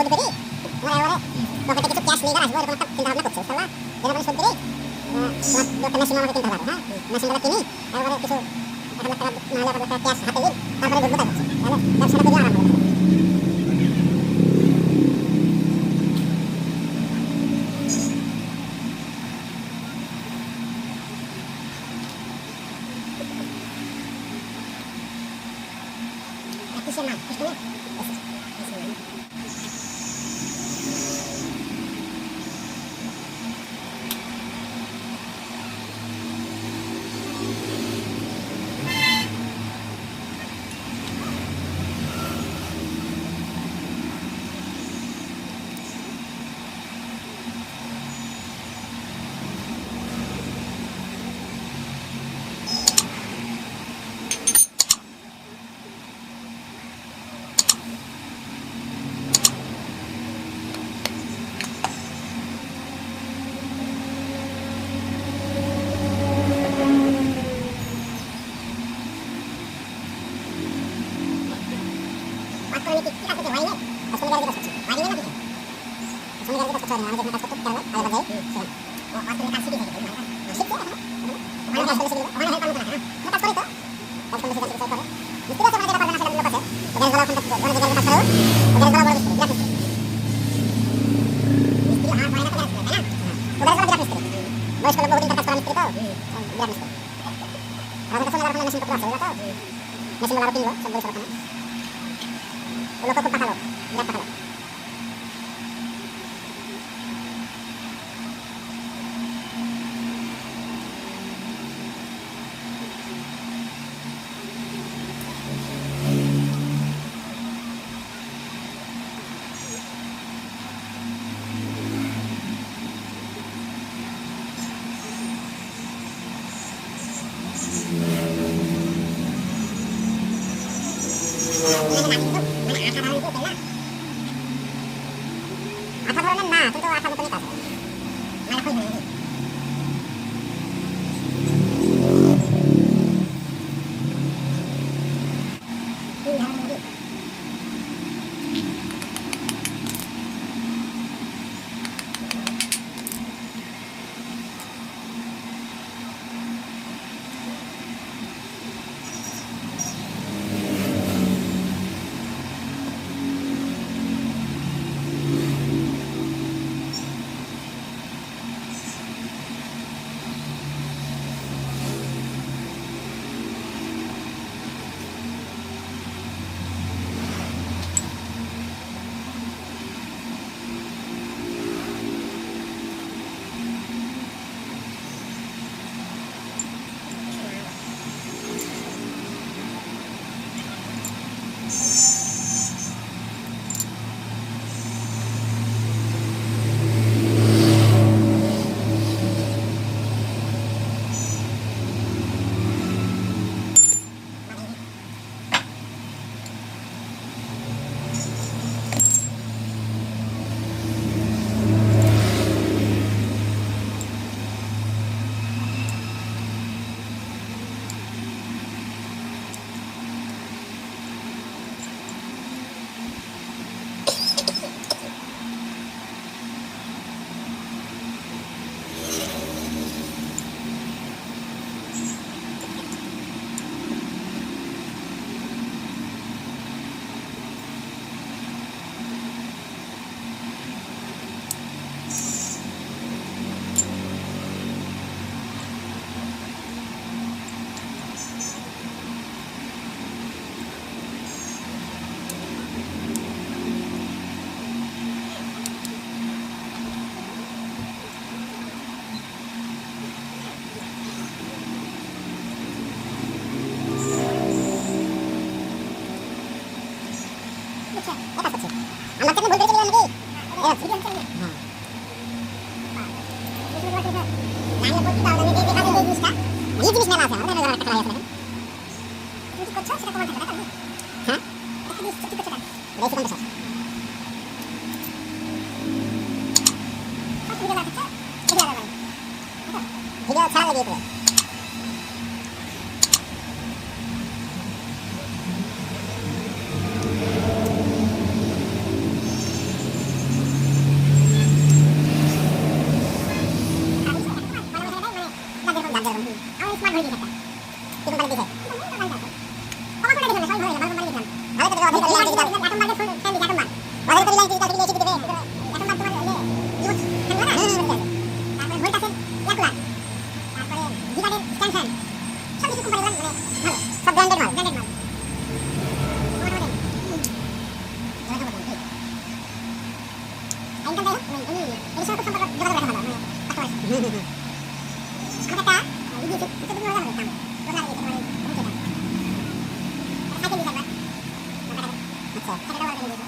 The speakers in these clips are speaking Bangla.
শোধ করি তোমার এবারে পকেটে কিছু ক্যাশ নিয়ে আসবো এরকম একটা চিন্তা ভাবনা করছে বুঝতে পারলা এবারে শোধ করি তোমার মেশিন আমাকে কিনতে হবে হ্যাঁ মেশিনটা কিনি এবারে কিছু 1 লাখ টাকা নাহলে 1 লাখ টাকা ক্যাশ হাতে দিই তারপরে বুঝবো তাই তাহলে ব্যবসাটা করি আরাম হবে কিসের নাম কিসের আমাকে একটা দিয়েছে কত দিন হলো দাম ডলার দিয়েছে মানে বুঝে দাম সাইকেল দিয়েছে একবার আচ্ছা সেটা ডলার দিয়েছে আচ্ছা তাহলে তো আমার হয়ে যায়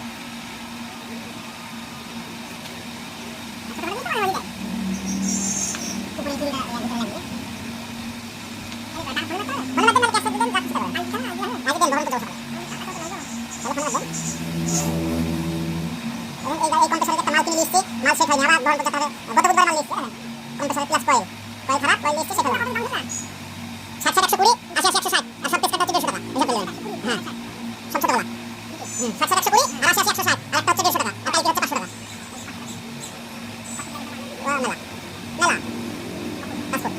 উপরে কিনা ইয়া দিতে লাগে এই দাম হলো তো হলো না ক্যাশ দিলেন রাখতে পারো আগে দেন বহন করতে হবে তাহলে ফোন লাগবে এই কম্প্রেসরে একটা মাল কিনে নিয়েছি মাল শেষ হয়নি আবার বহন করতে হবে গত বুধবার মাল নিয়েছি কম্প্রেসরে প্লাস কয়েল খারাপ কয়েল নিয়েছি সেটা হলো 60 60 120 80 80 160 আর সব পেজ কাটা হচ্ছে 150 টাকা হিসাব করলেন হ্যাঁ সব ছোটগুলা 60 60 120 আর 80 80 160 আর একটা হচ্ছে 150 টাকা আর পাইকারি হচ্ছে 500 টাকা ওয়া মেলা পাসপোর্ট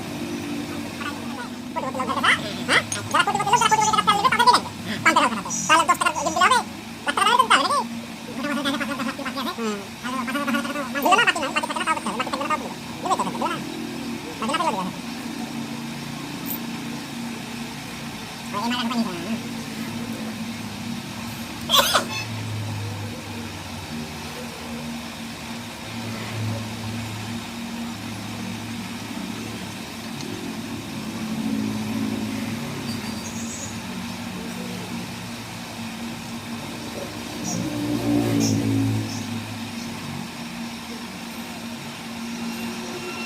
কোটি কোটি লোক দেখা হ্যাঁ যারা কোটি কোটি লোক যারা কোটি কোটি টাকা নেবে তাদের দিলেন পাম্পের হাতে তাহলে 10 টাকা দিন দিলে হবে লাখ টাকা দিতে হবে নাকি গোটা মাসে টাকা 5 টাকা বাকি আছে আর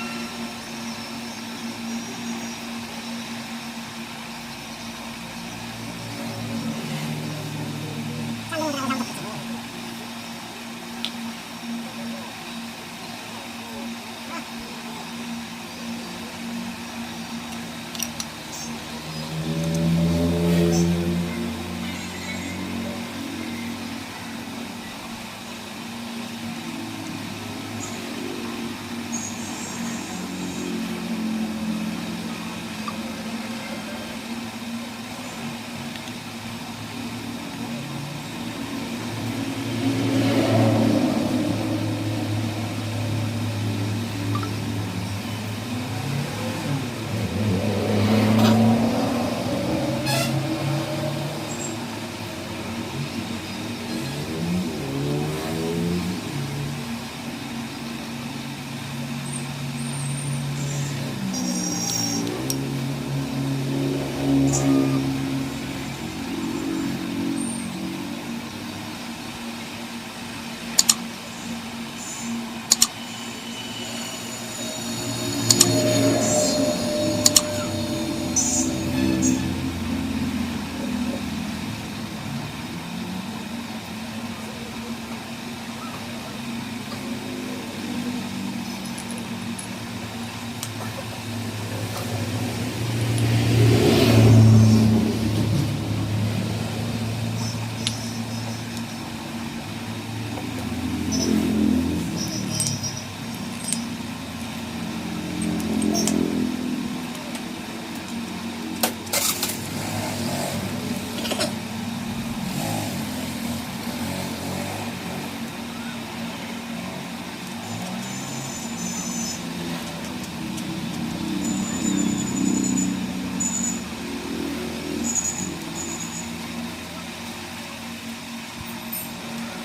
5 টাকা দিলে না বাকি নাই বাকি থাকে না তাও করতে হবে বাকি থাকলে না তাও দিবে দিবে তো দিবে না বাকি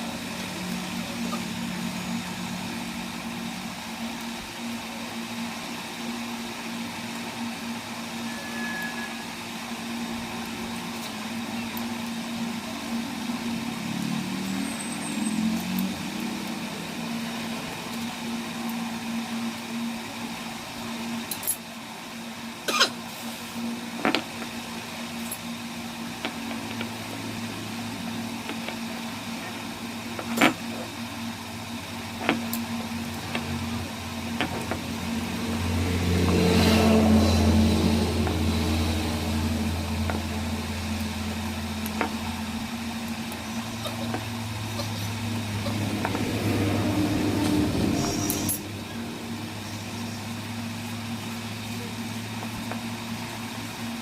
না দিলে দিবে ওই মারা বানি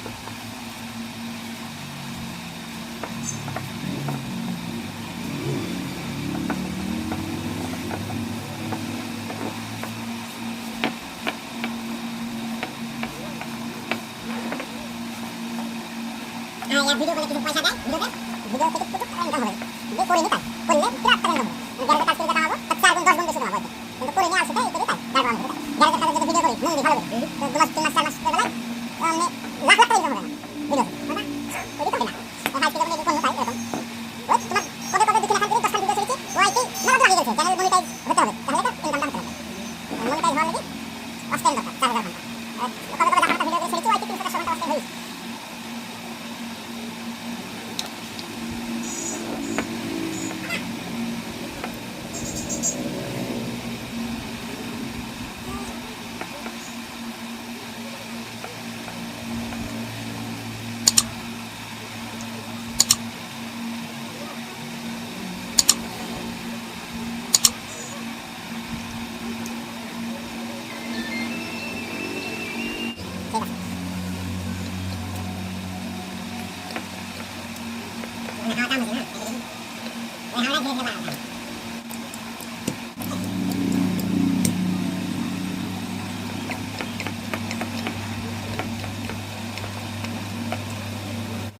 না या वीडियो को लेके पैसा दें वीडियो থেকে কত টাকা ইনকাম হবে যে করে নিতাম করলে বিরাট টাকা ইনকাম হবে গ্যারেজের কাজ করে টাকা পাবো 4 গুণ 10 গুণ বেশি টাকা পাবো কিন্তু করে নিয়ে আসতে এই করে তাই তারপর গ্যারেজের কাজ যদি ভিডিও করি ভালো করে 2 মাস 3 মাস 4 মাস বেলায় মানে লাখ লাখ টাকা ইনকাম হবে না ভিডিও না ওই তো না হাই থেকে মানে কোন পাই এরকম ওই তোমার কবে কবে দিন এখান থেকে 10 ভিডিও ছেড়েছি ওইটি মেলা তো লাগিয়ে গেছে চ্যানেল মনিটাইজ হতে হবে তাহলে তো ইনকামটা হতে হবে মনিটাইজ হওয়ার লাগি অস্টেন দরকার 4000 ঘন্টা কবে কবে দেখা ভিডিও ছেড়েছি ওইটি 360 ঘন্টা অস্টেন হইছে ঠিক আছে হাওয়া কাম আছে না হাওয়া ধীরে ধীরে বাড়ানো